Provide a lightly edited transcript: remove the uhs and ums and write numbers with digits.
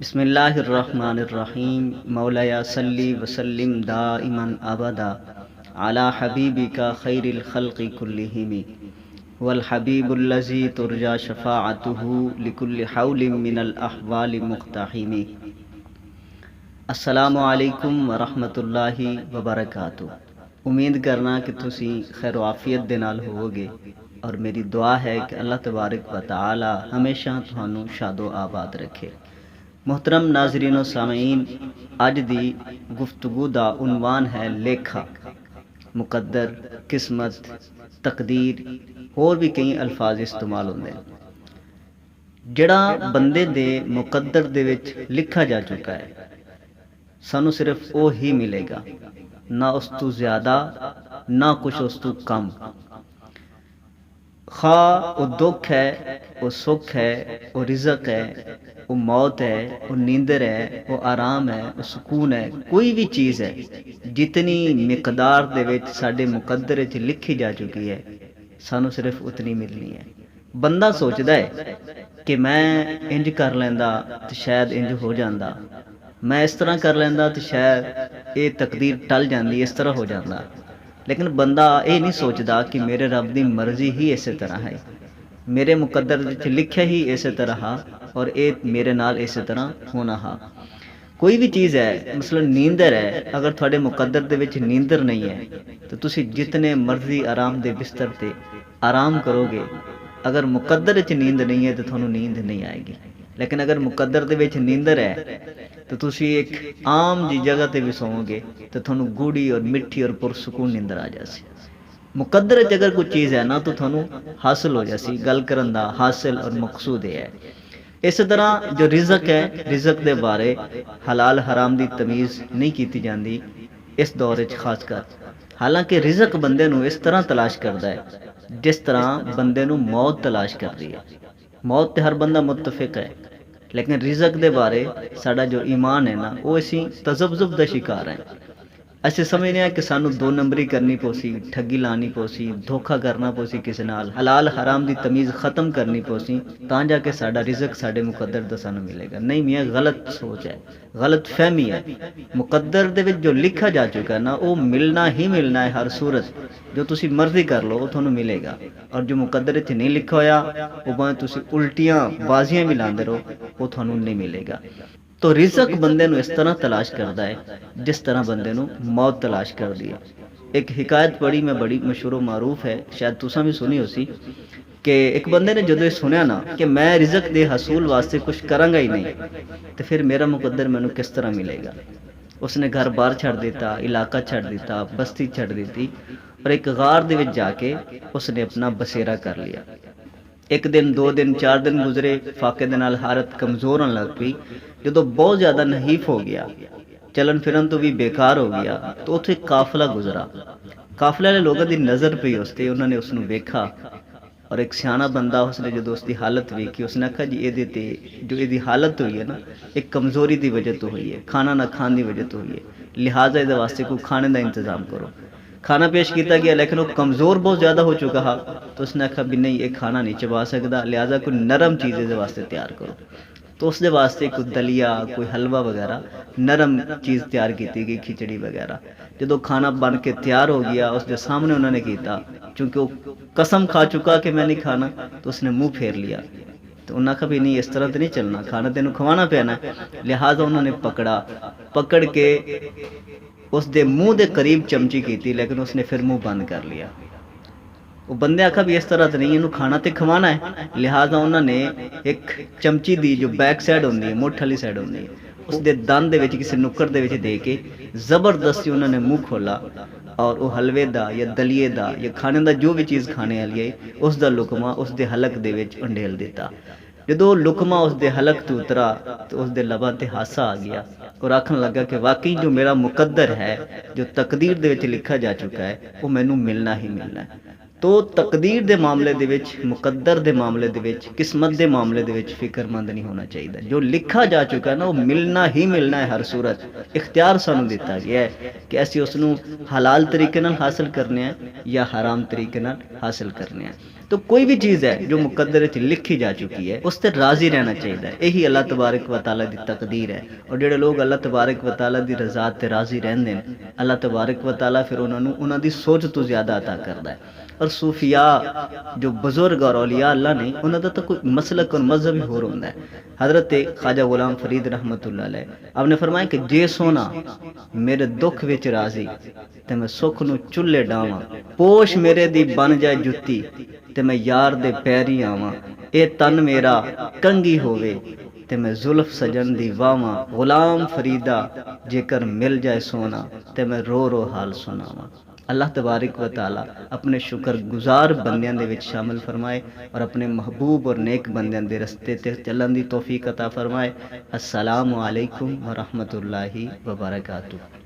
बिस्मिल्लाहिर्रहमानिर्रहीम। मौलाया सल्ली वसल्लिम दाइमन अबदा अला हबीबिका खैरिल खल्क़ि कुल्लिहिम वल हबीबुल्लज़ी तुरजा शफ़ाअतुहु लिकुल्लि हौलिम मिनल अहवालि मुक़्तहिम। अस्सलामु अलैकुम वरहमतुल्लाहि वबरकातुह। उम्मीद करना कि तुसी खैर आफियत दे नाल होवोगे और मेरी दुआ है कि अल्लाह तबारक व तआला हमेशा तुहानू शादो आबाद रखे। मोहतरम नाजरीन सामीन, अज दी गुफ्तगू दा उनवान है लेखा, मुकद्दर, किस्मत, तकदीर होर भी कई अल्फाज इस्तेमाल होंदे जिहड़ा बंदे दे मुकद्दर दे विच लिखा जा चुका है। सानू सिर्फ वो ही मिलेगा, ना उस तू ज्यादा ना कुछ उस तू कम। खा वो दुख है, वो सुख है, वो रिजक है, वो मौत है, वो नींदर है, वो आराम है, वो सुकून है, कोई भी चीज़ है जितनी मिकदार दे विच साडे मुकद्दर च लिखी जा चुकी है, सानू सिर्फ उतनी मिलनी है। बंदा सोचता है कि मैं इंज कर लैंदा तो शायद इंज हो जाता, मैं इस तरह कर लैंदा तो शायद ये तकदीर टल जाती, इस तरह हो जाता। लेकिन बंदा ये नहीं सोचता कि मेरे रब की मर्जी ही इस तरह है, मेरे मुकद्दर विच लिखिया ही इस तरह हा और ये मेरे नाल इस तरह होना हा। कोई भी चीज़ है, मसलन नींदर है, अगर थोड़े मुकद्दर दे विच नींदर नहीं है तो तुसी जितने मर्जी आराम दे बिस्तर ते आराम करोगे, अगर मुकद्दर च नींद नहीं है तो थानू नींद नहीं आएगी। लेकिन अगर मुकद्दर दे विच नींदर है तो तुसी एक आम जी जगह ते भी सोओगे तो थानू गूढ़ी और मिठी और पुरसकून नींदर आ जासी। मुकद्दर च अगर कोई चीज़ है ना तो थानू हासिल हो जासी, गल करन दा हासिल और मकसूद है। इस तरह जो रिजक है, रिजक दे बारे हलाल हराम दी तमीज़ नहीं की जाती इस दौर च खासकर। हालांकि रिजक बंदे नू इस तरह तलाश करता है जिस तरह बंदे नू मौत तलाश कर रही है। मौत ते हर बंदा मुतफिक है, लेकिन रिजक दे बारे साडा जो ईमान है ना, वो असी तजब्जुब दा शिकार हैं। असीं समझने कि सानू दो नंबरी करनी पोसी, ठगी लानी पोसी, धोखा करना पोसी किसी नाल, हलाल हराम की तमीज़ खत्म करनी पोसी, तां जाके साडा रिजक साडे मुकद्दर दा सानू मिलेगा। नहीं मियाँ, गलत सोच है, गलत फहमी है। मुकद्दर दे विच जो लिखा जा चुका है ना, वो मिलना ही मिलना है हर सूरत। जो तुसी मर्जी कर लो वो थानू मिलेगा, और जो मुकद्दर च नहीं लिखा होया वो भावें तुसी उल्टियां बाजियां भी लांदे रहो, वो थानू नहीं मिलेगा। तो रिजक बंदे नू इस तरह तलाश करता है जिस तरह बंदे नू मौत तलाश कर दी है। एक हिकायत पढ़ी मैं, बड़ी मशहूर मारूफ है, शायद तुसा भी सुनी होसी, कि एक बंदे ने जो सुनिया ना कि मैं रिजक दे हसूल वास्ते कुछ करांगा ही नहीं तो फिर मेरा मुकद्दर मैनू किस तरह मिलेगा। उसने घर बार छड़ दिता, इलाका छड़ दिता, बस्ती छड़ दी और एक गार दे विच जाके उसने अपना बसेरा कर लिया। एक दिन, दो दिन, चार दिन गुजरे, फाके दे नाल हालत कमज़ोर होने लग पई। जो बहुत ज़्यादा नहीफ हो गया, चलन फिरन तो भी बेकार हो गया, तो उत्थे एक काफिला गुजरा। काफिले वाले लोगों की नज़र पई उस ते, उन्होंने उसनू वेखा और एक सियाना बंदा उसने जो उसकी हालत वेखी, उसने आखा जी ये जो ये हालत हुई है ना, एक कमज़ोरी की वजह तो हुई है, खाना ना खाने की वजह तो हुई है, लिहाजा ये वास्ते कोई खाने का इंतजाम करो। खाना पेश किया गया, लेकिन वो कमज़ोर बहुत ज़्यादा हो चुका हा, तो उसने आखा भी नहीं ये खाना नहीं चबा सकता, लिहाजा कोई नरम चीज़ इस वास्ते तैयार करो। तो उसके वास्ते कोई दलिया, कोई हलवा वगैरह नरम चीज़ तैयार की गई, खिचड़ी वगैरह। जो खाना बन के तैयार हो गया उसके सामने उन्होंने किया, चूँकि वो कसम खा चुका कि मैं नहीं खाना, तो उसने मुँह फेर लिया। तो उन्हें कहा भी नहीं इस तरह तो नहीं चलना, खाना तेन खवाना पैना। लिहाजा उन्होंने पकड़ के उसके मुँह के करीब चमची की, लेकिन उसने फिर मुँह बंद कर लिया। वो बंदे आखा भी इस तरह तो नहीं, इनू खाना तो खवाना है। लिहाजा उन्होंने एक चमची की जो बैक साइड होंगी है, मुठ वाली साइड होंगी है, उसके दंद के किसी नुक्कड़ के दे के जबरदस्ती उन्होंने मुँह खोला और वो हलवे का या दलिए का या खाने का जो भी चीज़ खाने वाली है उसका लुकमा उसके हलक के अंडेल दिता। जो लुकमा उसके हलक तो उतरा तो उसके लबां ते हासा आ गया और आखन लगा कि वाकई जो मेरा मुकद्दर है, जो तकदीर दे विच लिखा जा चुका है, वो मैनू मिलना ही मिलना है। तो तकदीर दे मामले दे विच, मुकद्दर दे मामले दे विच, किस्मत दे मामले दे विच फिक्रमंद नहीं होना चाहिए। जो लिखा जा चुका है ना वो मिलना ही मिलना है हर सूरत। इख्तियार सानू दिता गया है कि असीं उसनू हलाल तरीके नाल हासिल करने हैं या हराम तरीके नाल हासिल करने हैं। तो कोई भी चीज़ है जो मुकद्दर च लिखी जा चुकी है उस ते राज़ी रहना चाहिए। यही अल्लाह तबारक व तआला दी तकदीर है। और जिहड़े लोग अल्लाह तबारक व तआला दी रज़ा ते राज़ी रहंदे ने, अल्लाह तबारक व तआला फिर उन्हां दी सोच तो ज़्यादा अता करदा है। और सूफिया जो बुजुर्ग और औलिया अल्लाह ने उन्हों का तो कोई मसलक और मजहब ही होर होंदा है। हज़रत ख्वाजा गुलाम फरीद रहमतुल्लाह अलैह आपने फरमाया कि जे सोना मेरे दुख विच राज़ी ते मैं सुख नू चुल्हे डावां, पोश मेरे दी बन जाए जुत्ती ते मैं यार दे पैरी आवां, ए तन मेरा कंगी होवे ते मैं जुल्फ सजन दी वावां, गुलाम फरीदा जेकर मिल जाए सोना ते मैं रो रो हाल सुनावां। अल्लाह तबारक व तआला अपने शुक्रगुजार बंदियां दे विच शामिल फरमाए और अपने महबूब और नेक बंदियां दे रस्ते ते चलन दी तौफीक अता फरमाए। अस्सलामु अलैकुम व रहमतुल्लाहि व बरकातुहू।